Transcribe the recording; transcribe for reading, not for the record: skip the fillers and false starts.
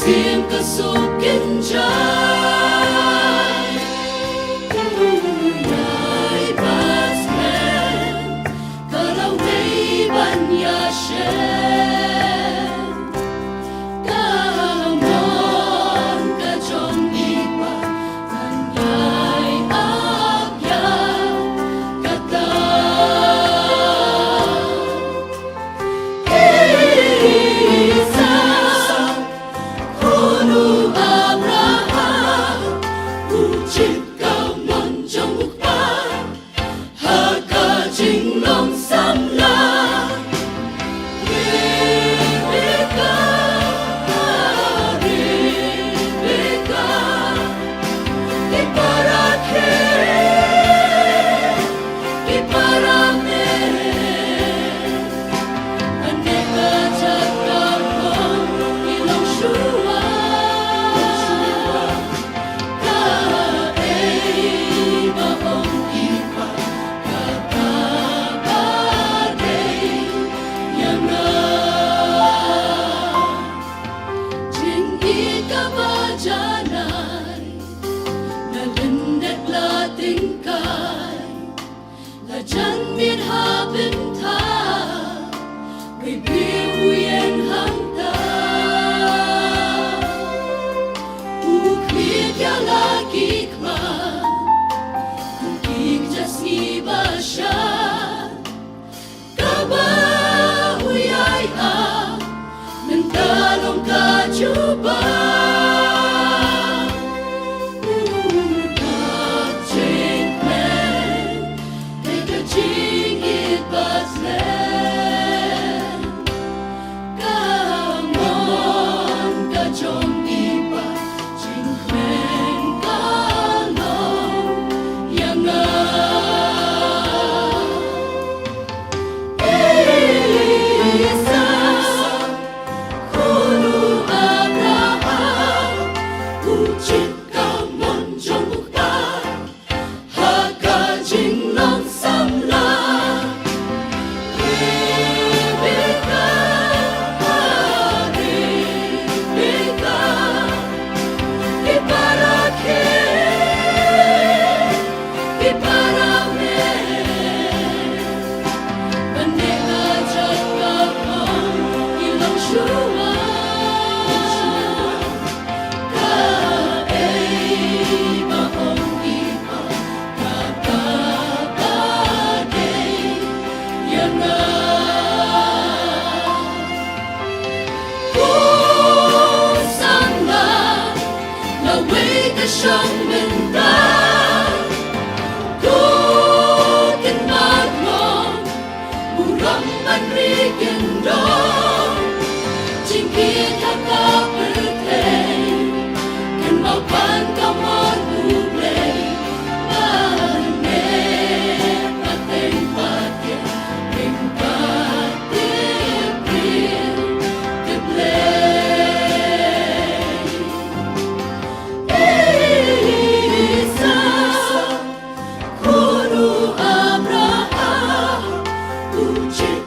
Sim ka sukin jai Yai pasmen Kalaway banya shen Kamon ka jong ipa Kanyay akya kata Chân biết hạ bên tha người biết huyền hăng ta u khuyết ya la kỳ khma cùng kỳ jasni basha ka ba huyai a nên ta lòng ka chuba trong mình ta cố kinh mát ngon mù rắm ăn ri kinh đó chính kia tháp ta bự thể kinh màu pan cao món bù lệ ban nè và tên và tiền mình và tiếp tiền tiếp lệ Kjp